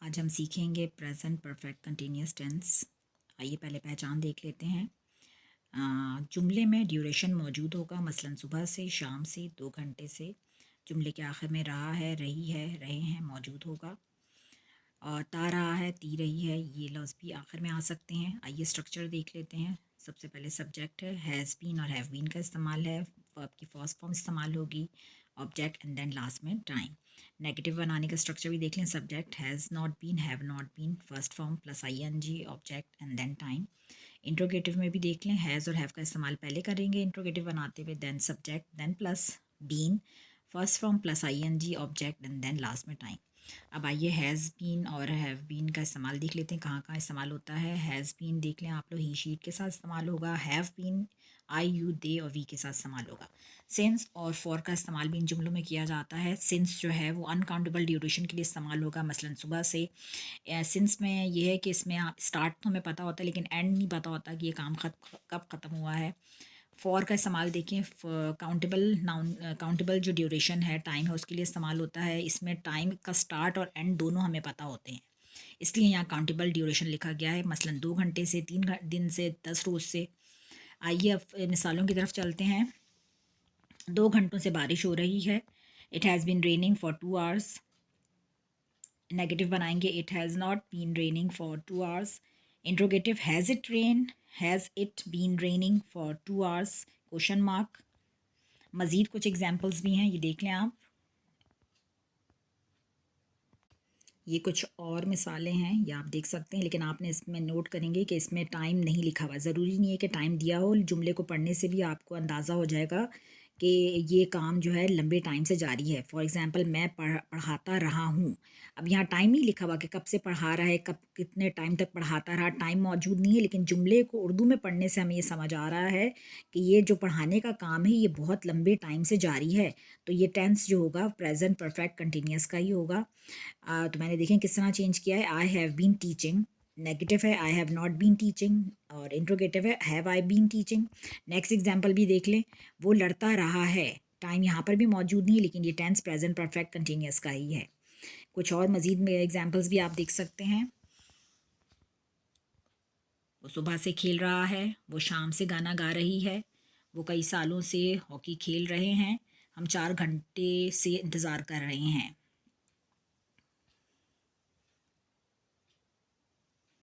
आज हम सीखेंगे प्रेजेंट परफेक्ट कंटिन्यूस टेंस। आइए पहले पहचान देख लेते हैं। जुमले में ड्यूरेशन मौजूद होगा, मसलन सुबह से, शाम से, 2 घंटे से। जुमले के आखिर में रहा है, रही है, रहे हैं मौजूद होगा। और ता रहा है, ती रही है, ये लफ्ज़ भी आखिर में आ सकते हैं। आइए स्ट्रक्चर देख लेते हैं। सबसे पहले सब्जेक्ट है, हैज़ बीन और हैव बीन का इस्तेमाल है। वर्ब की फर्स्ट फॉर्म इस्तेमाल होगी, ऑब्जेक्ट एंड देन लास्ट में टाइम। नेगेटिव बनाने का स्ट्रक्चर भी देख लें। Subject has not been, have not been, first form plus ING, object and then time. Interrogative में भी देख लें, हैज़ और हैव का इस्तेमाल पहले करेंगे इंट्रोगेटिव बनाते हुए, then subject, then plus been, first form plus ING, object and then last में टाइम। अब आइए हैज़ बीन और हैव बीन का इस्तेमाल देख लेते हैं, कहाँ कहाँ इस्तेमाल होता है। हैज़ बीन देख लें आप लोग, ही शीट के साथ इस्तेमाल होगा। Have been I you they और वी के साथ इस्तेमाल होगा। सिंस और फॉर का इस्तेमाल भी इन जुमलों में किया जाता है। सिंस जो है वो अनकाउंटेबल ड्यूरेशन के लिए इस्तेमाल होगा, मसलन सुबह से। सिंस में ये है कि इसमें आप स्टार्ट तो हमें पता होता है लेकिन एंड नहीं पता होता कि ये काम कब ख़त्म हुआ है। फॉर का इस्तेमाल देखें, काउंटेबल जो ड्यूरेशन है, टाइम है, उसके लिए इस्तेमाल होता है। इसमें टाइम का स्टार्ट और एंड दोनों हमें पता होते हैं, इसलिए यहाँ काउंटेबल ड्यूरेशन लिखा गया है, मसलन 2 घंटे से, 3 दिन से, 10 रोज़ से। आइए अब मिसालों की तरफ चलते हैं। 2 घंटों से बारिश हो रही है। It has been raining for 2 hours. Negative बनाएंगे, it has not been raining for 2 hours. Interrogative, has it rain, has it been raining for 2 hours, question mark. मज़ीद कुछ एग्जांपल्स भी हैं, ये देख लें आप। ये कुछ और मिसालें हैं, ये आप देख सकते हैं, लेकिन आपने इसमें नोट करेंगे कि इसमें टाइम नहीं लिखा हुआ। ज़रूरी नहीं है कि टाइम दिया हो, जुमले को पढ़ने से भी आपको अंदाज़ा हो जाएगा कि ये काम जो है लंबे टाइम से जारी है। फॉर एग्ज़ाम्पल, मैं पढ़ाता रहा हूँ। अब यहाँ टाइम नहीं लिखा हुआ कि कब से पढ़ा रहा है, कब कितने टाइम तक पढ़ाता रहा, टाइम मौजूद नहीं है। लेकिन जुमले को उर्दू में पढ़ने से हमें ये समझ आ रहा है कि ये जो पढ़ाने का काम है ये बहुत लंबे टाइम से जारी है। तो ये टेंस जो होगा प्रेजेंट परफेक्ट कंटिन्यूस का ही होगा। तो मैंने देखें किस तरह चेंज किया है। I have been teaching, negative है I have not been teaching, और इंट्रोगेटिव है have I been teaching. Next example भी देख लें, वो लड़ता रहा है। टाइम यहाँ पर भी मौजूद नहीं है लेकिन ये टेंस प्रेजेंट परफेक्ट कंटिन्यूस का ही है। कुछ और मज़ीद में एग्जांपल्स भी आप देख सकते हैं। वो सुबह से खेल रहा है, वो शाम से गाना गा रही है, वो कई सालों से हॉकी खेल रहे हैं, हम 4 घंटे से इंतज़ार कर रहे हैं।